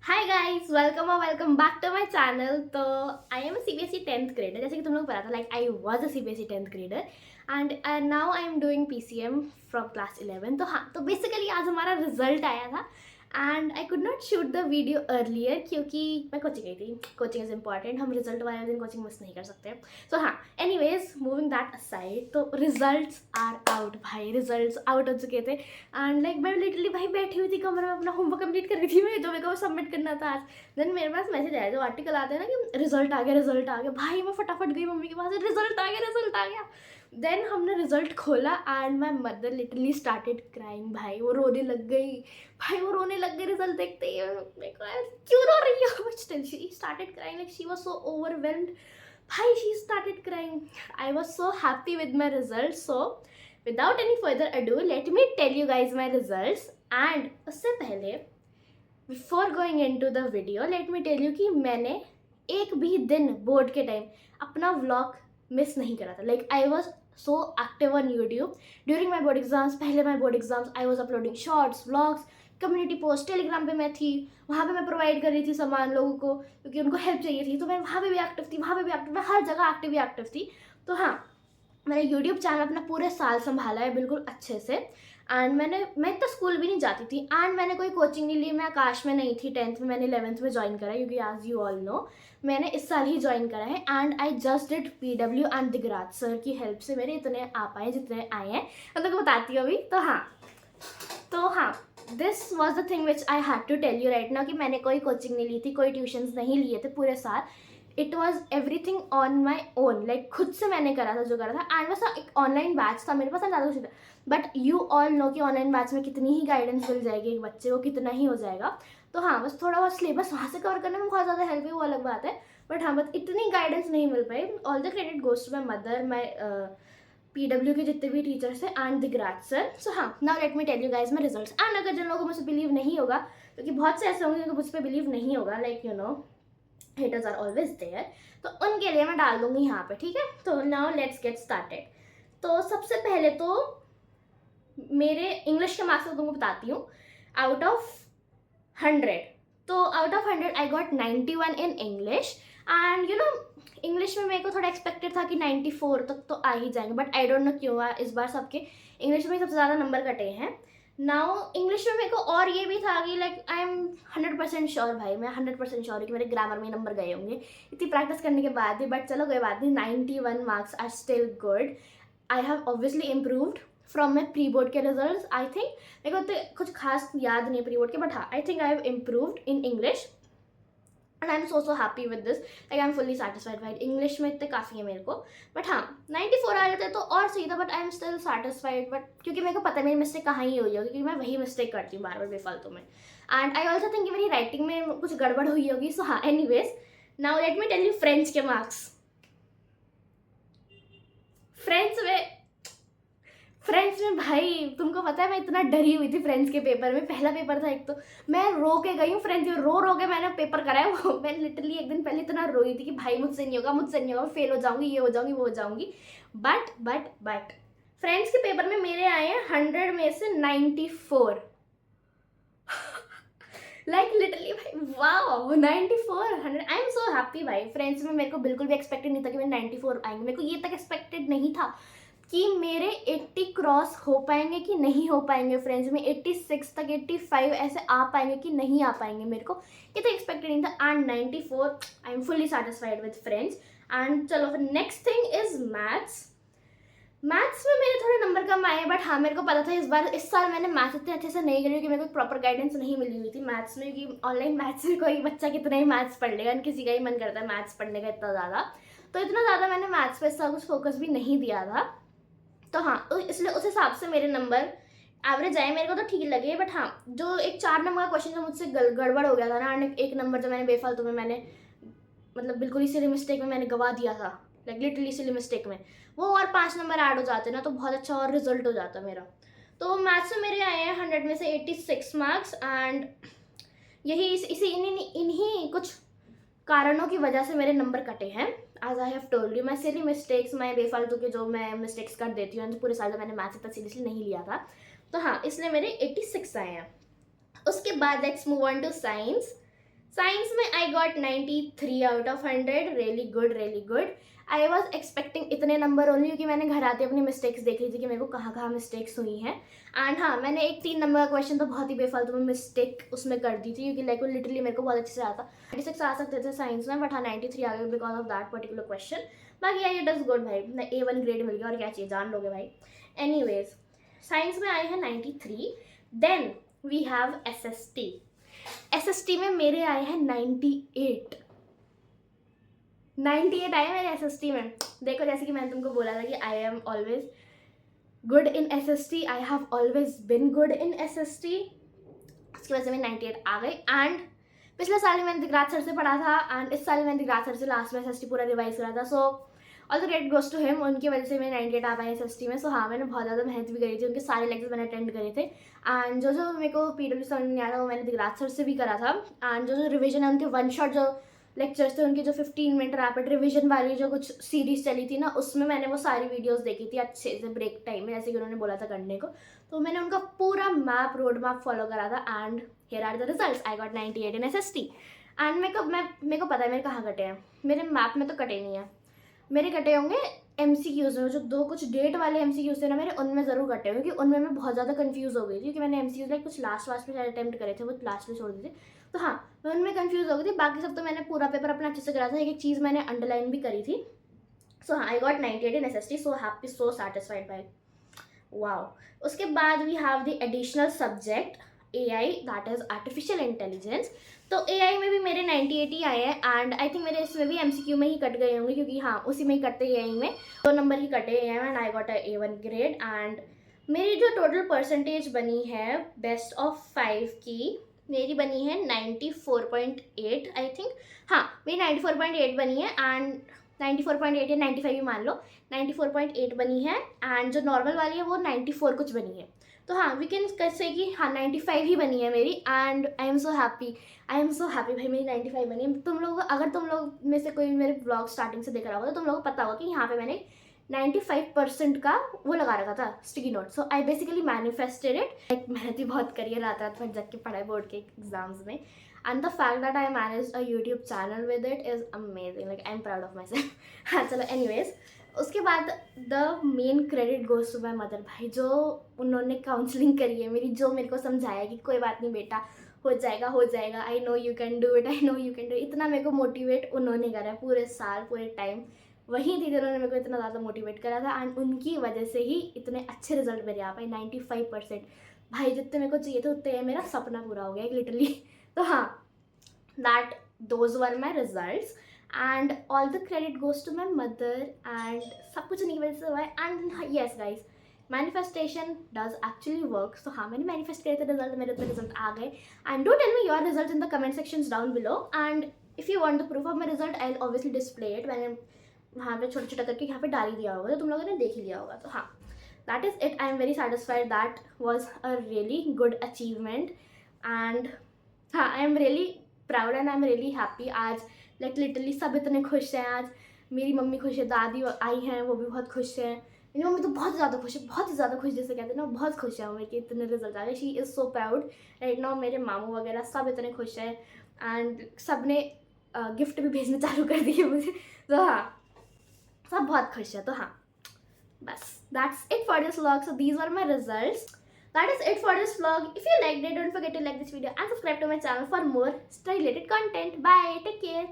Hi guys, welcome back to my channel. तो I am a CBSE 10th grader, जैसे कि तुम लोग पता था। Like I was a CBSE 10th grader and now I am doing PCM from class 11। तो हाँ, तो बेसिकली आज हमारा रिजल्ट आया था and I could not shoot the video earlier क्योंकि मैं कोचिंग गई थी। कोचिंग इज़ इंपॉर्टेंट, हम रिजल्ट वाले दिन कोचिंग मिस नहीं कर सकते। सो हाँ, एनीवेज मूविंग दैट असाइड, तो रिजल्ट्स आर आउट भाई, रिजल्ट्स आउट हो चुके थे। एंड लाइक मैं लिटरली भाई बैठी हुई थी कमरे में, अपना होमवर्क कंप्लीट कर रही थी मैं, जो मेरे को सबमिट करना था आज। देन मेरे पास मैसेज आया, जो आर्टिकल आते हैं ना कि रिजल्ट आ गया, रिजल्ट आ गया। भाई मैं फटाफट गई मम्मी के पास, रिजल्ट आ गया, रिजल्ट आ गया। देन हमने रिजल्ट खोला and my mother literally started crying. भाई वो रोने लग गई, भाई वो रोने लग गई रिजल्ट देखते ही। मेरे को यार क्यों रो रही हो, but still she started crying, like she was so overwhelmed. भाई she started crying. I was so happy with my result. So without any further ado, let me tell you guys my results. And उससे पहले, before going into the video, let me tell you कि मैंने एक भी दिन board के time अपना vlog miss नहीं करा था। Like I was so active on YouTube during my board exams. पहले my board exams I was uploading shorts, vlogs, community post, Telegram पे मैं थी। वहाँ पे मैं प्रोवाइड कर रही थी सामान लोगों को क्योंकि उनको हेल्प चाहिए थी। तो मैं वहाँ पे भी एक्टिव थी, वहाँ पे भी एक्टिव, मैं हर जगह एक्टिव ही एक्टिव थी। तो हाँ, मैंने यूट्यूब चैनल अपना पूरे साल संभाला है बिल्कुल अच्छे से। एंड मैं इतना स्कूल भी नहीं जाती थी एंड मैंने कोई कोचिंग नहीं ली। मैं आकाश में नहीं थी 10th में, मैंने 11th में ज्वाइन करा क्योंकि एज यू ऑल नो मैंने इस साल ही ज्वाइन करा है। And I just did PW and Digraj sir की हेल्प से मेरे इतने आ पाए जितने आए हैं। मैं तो बताती हूँ अभी। तो हाँ, this was the thing which I had to tell you right now कि मैंने कोई कोचिंग नहीं ली थी, कोई ट्यूशन्स नहीं लिए थे पूरे साल। It was everything on my own, like खुद से मैंने करा था जो करा था। एंड बस एक ऑनलाइन बैच था मेरे पास, ज़्यादा कुछ नहीं था। बट यू ऑल नो कि ऑनलाइन बैच में कितनी ही गाइडेंस मिल जाएगी एक बच्चे को, कितना ही हो जाएगा। तो हाँ, बस थोड़ा बहुत सिलेबस वहाँ से कवर करने में बहुत ज़्यादा हेल्प हुई, वो अलग बात है। बट हाँ, बस इतनी गाइडेंस नहीं मिल पाई। All the credit goes to my mother, my PW के जितने भी टीचर्स हैं एंड दिगराज सर। सो हाँ, now let me tell you guys my results. And अगर जिन लोगों को मुझसे बिलीव नहीं होगा, क्योंकि बहुत से ऐसे होंगे जिनको मुझ पर बिलीव नहीं होगा, like you know haters are always there, तो उनके लिए मैं डाल दूंगी यहाँ पे, ठीक है। तो नाउ लेट्स गेट स्टार्टेड। तो सबसे पहले तो मेरे इंग्लिश के मार्क्स तुमको बताती हूँ। आउट ऑफ 100, तो out of 100 I got 91 in English. And you know English में मेरे को थोड़ा एक्सपेक्टेड था कि 94 तक तो आ ही जाएंगे, बट आई डोंट नो क्यों इस बार सबके इंग्लिश में सबसे ज़्यादा नंबर कटे हैं। नाउ इंग्लिश में मेरे को और ये भी था कि लाइक आई एम 100% श्योर, भाई मैं 100% श्योर हूँ कि मेरे ग्रामर में नंबर गए होंगे इतनी प्रैक्टिस करने के बाद भी। बट चलो कोई बात नहीं, 91 marks are still good. I have obviously improved from my pre board के रिजल्ट। आई थिंक मेरे को तो कुछ खास याद नहीं प्री बोर्ड के, बट हाँ, I think I have improved in English and I am so happy with this. Like I am fully satisfied भाई। इंग्लिश में इतने काफ़ी है मेरे को। बट हाँ, 94 आ जाते तो और सही था, but I am still satisfied. But क्योंकि मेरे को पता है मेरी मिस्टेक कहाँ ही हुई होगी, क्योंकि मैं वही मिस्टेक करती हूँ बार बार बेफालतू में। एंड आई ऑल्सो थिंक कि मेरी राइटिंग में कुछ गड़बड़ हुई होगी। सो हाँ, anyways now let me tell you French के मार्क्स। फ्रेंच में भाई तुमको पता है मैं इतना डरी हुई थी फ्रेंच के पेपर में। पहला पेपर था एक, तो मैं रो के गई हूँ फ्रेंच में, रो के मैंने पेपर कराया। वो मैं लिटरली एक दिन पहले इतना रोई थी कि भाई मुझसे नहीं होगा, मुझसे नहीं होगा, फेल हो जाऊंगी, ये हो जाऊंगी, वो हो जाऊंगी। बट फ्रेंच के पेपर में मेरे आए हैं 100 में से 94। लाइक लिटरली भाई, wow 94, 100, I am so happy भाई। फ्रेंच में मेरे को बिल्कुल भी एक्सपेक्टेड नहीं था कि मेरे 94 आएंगे। मेरे को ये तक एक्सपेक्टेड नहीं था कि मेरे 80 क्रॉस हो पाएंगे कि नहीं हो पाएंगे फ्रेंच में, 86 तक, 85 ऐसे आ पाएंगे कि नहीं आ पाएंगे। मेरे को ये तो एक्सपेक्टेड नहीं था। And 94, I am fully satisfied with French. And चलो फिर next thing is maths. Maths में मेरे थोड़े नंबर कम आए, बट हाँ मेरे को पता था इस साल मैंने मैथ्स इतने अच्छे से नहीं करी क्योंकि मेरे को प्रॉपर गाइडेंस नहीं मिली हुई थी मैथ्स में। क्योंकि ऑनलाइन मैथ्स में कोई बच्चा कितना ही मैथ्स पढ़ लेगा, किसी का ही मन करता है मैथ्स पढ़ने का इतना ज़्यादा। तो इतना ज़्यादा मैंने मैथ्स पे इसका कुछ फोकस भी नहीं दिया था। तो हाँ, तो इसलिए उस हिसाब से मेरे नंबर एवरेज आए, मेरे को तो ठीक लगे। बट हाँ, जो एक 4 नंबर का क्वेश्चन जो मुझसे गड़बड़ हो गया था ना, एंड एक नंबर जो मैंने बेफालतू में मैंने मतलब बिल्कुल ही सिली मिस्टेक में मैंने गवा दिया था, लाइक लिटरली सिली मिस्टेक में, वो और 5 नंबर ऐड हो जाते ना तो बहुत अच्छा और रिजल्ट हो जाता मेरा। तो मैथ्स में मेरे आए हैं 100 में से 86 मार्क्स। एंड यही इसी इन्हीं कुछ कारणों की वजह से मेरे नंबर कटे हैं। As I have told you, मैं सिली मिस्टेक्स, मैं बेफालतू के जो मैं मिस्टेक्स कर देती हूँ, तो पूरे साल में मैंने मैथ्स इतना सीरियसली नहीं लिया था। तो हाँ, इसलिए मेरे 86 आए हैं। उसके बाद let's move on to science. Science में I got 93 out of 100, really good really good. I was expecting इतने नंबर ओनली, क्योंकि मैंने घर आते अपनी मिस्टेक्स देख ली थी कि मेरे को कहाँ कहाँ मिस्टेक्स हुई हैं। एंड हाँ, मैंने एक 3 नंबर का क्वेश्चन तो बहुत ही बेफालतू में मिस्टेक उसमें कर दी थी, क्योंकि लाइक वो लिटरली मेरे को बहुत अच्छे से आता। 96 आ सकते थे साइंस में, बट हाँ 93 आ गए because of that particular question. बाकी आई इट इज गुड भाई, A1 ग्रेड मिल गया और क्या चाहिए, जान लोगे भाई। एनीवेज, साइंस में आए हैं 93। देन वी हैव SST में मेरे आए हैं 98 आए मेरे SST में। देखो, जैसे कि मैंने तुमको बोला था कि I am always good in SST, I have always been good in SST। उसकी वजह से मेरे 98 आ गए। एंड पिछले साल मैंने दिगराज सर से पढ़ा था, एंड इस साल मैंने दिगराज सर से लास्ट में SST पूरा रिवाइज करा था। So all the great goes to him, उनकी वजह से मैं 98 आ पाए SST में। सो हाँ, मैंने बहुत ज़्यादा मेहनत भी करी थी, उनके सारे लेक्चर्स मैंने अटेंड करे थे। एंड जो मेरे को PW समझ नहीं आ रहा वो मैंने दिगराज सर से भी करा था। एंड जो रिविजन है उनके वन शॉट जो लेक्चर्स थे, उनकी जो 15 मिनट रैपिड रिविजन वाली जो कुछ सीरीज चली थी ना, उसमें मैंने वो सारी वीडियोस देखी थी अच्छे से ब्रेक टाइम में, जैसे कि उन्होंने बोला था करने को। तो मैंने उनका पूरा रोड मैप फॉलो करा था। And here are the results, I got 98 in SST। And मेरे को पता है मेरे कहाँ कटे हैं। मेरे मैप में तो कटे नहीं है, मेरे कटे होंगे MCQs में। जो दो कुछ डेट वाले MCQs थे ना मेरे, उनमें ज़रूर कटे होंगे, क्योंकि उनमें मैं बहुत ज़्यादा कंफ्यूज हो गई थी, क्योंकि मैंने MCQs लाइक कुछ लास्ट में अटेम्प्ट करे थे, वो लास्ट में छोड़ दिए थे। तो हाँ, मैं उनमें कंफ्यूज हो गई थी। बाकी सब तो मैंने पूरा पेपर अपना अच्छे से करा था, एक एक चीज़ मैंने अंडरलाइन भी करी थी। सो हाँ, I got 98 in SST, so happy, so satisfied bye. Wow. उसके बाद we have the additional subject AI, that is artificial intelligence. तो AI में भी मेरे 98 ही आए हैं। एंड आई थिंक मेरे इसमें भी MCQ में ही कट गए होंगे, क्योंकि हाँ उसी में ही कटते AI में 2 नंबर ही कटे हैं। And I got A1 grade. And मेरी जो टोटल परसेंटेज बनी है बेस्ट ऑफ 5 की, मेरी बनी है 94.8 आई थिंक। हाँ, मेरी 94.8 बनी है। एंड 94.8 या 95 ही मान लो, 94.8 बनी है। एंड जो नॉर्मल वाली है वो 94 कुछ बनी है। तो हाँ, वी कैन से कि हाँ 95 ही बनी है मेरी। And I am so happy भाई, मेरी 95 बनी है। अगर तुम लोग में से कोई मेरे ब्लॉग स्टार्टिंग से देख रहा होगा तो तुम लोगों को पता होगा कि यहाँ पे मैंने 95% का वो लगा रखा था, sticky note. So I basically manifested it. Like मेहनत भी बहुत करी है, रात भर जग के पढ़ाई बोर्ड के एग्जाम्स में। And the fact that I manage a YouTube channel with it is amazing, like I am proud of myself. हाँ चलो, एनीवेज, उसके बाद the main credit goes to my mother भाई, जो उन्होंने काउंसलिंग करी है मेरी, जो मेरे को समझाया कि कोई बात नहीं बेटा, हो जाएगा, I know you can do it, इतना मेरे को मोटिवेट उन्होंने करा पूरे साल पूरे टाइम। वही थी जिन्होंने मेरे को इतना ज़्यादा मोटिवेट करा था। एंड उनकी वजह से ही इतने अच्छे रिजल्ट मेरे आ पाए 95%। भाई जितने मेरे को चाहिए थे उतने मेरा सपना पूरा हो गया लिटरली। तो हाँ, that those were my results. And all the credit goes to my mother. And सब कुछ उन्हीं की वजह से हुआ है। And yes guys, manifestation does actually work. तो हाँ, मैंने मैनिफेस्ट करे थे रिजल्ट, मेरे उतने रिजल्ट आ गए। And do tell me your result in the comment sections down below. And if you want the proof of my result, I will obviously display it. मैंने वहाँ पे छोटा छोटा करके यहाँ पे डाल ही दिया होगा, तो तुम लोगों ने देख ही लिया होगा। तो हाँ, that is it. I am very satisfied, that was a really good achievement. And हाँ, I am really proud and I am really happy. आज लाइक लिटरली सब इतने खुश हैं। आज मेरी मम्मी खुश है, दादी आई हैं, वो भी बहुत खुश हैं। मेरी मम्मी तो बहुत ज़्यादा खुश है, बहुत ही ज़्यादा खुश, जैसे कहते हैं ना, बहुत खुश है मम्मी के इतने रिजल्ट आ गए। She is so proud right now. मेरे मामू वगैरह सब इतने खुश हैं। एंड सब ने गिफ्ट भी भेजने चालू कर दिए मुझे। तो हाँ, सब बहुत खुश है। तो हाँ, बस that's it for this vlog. So these were my results. That is it for this vlog. If you liked it, don't forget to like this video and subscribe to my channel for more study related content. Bye. Take care.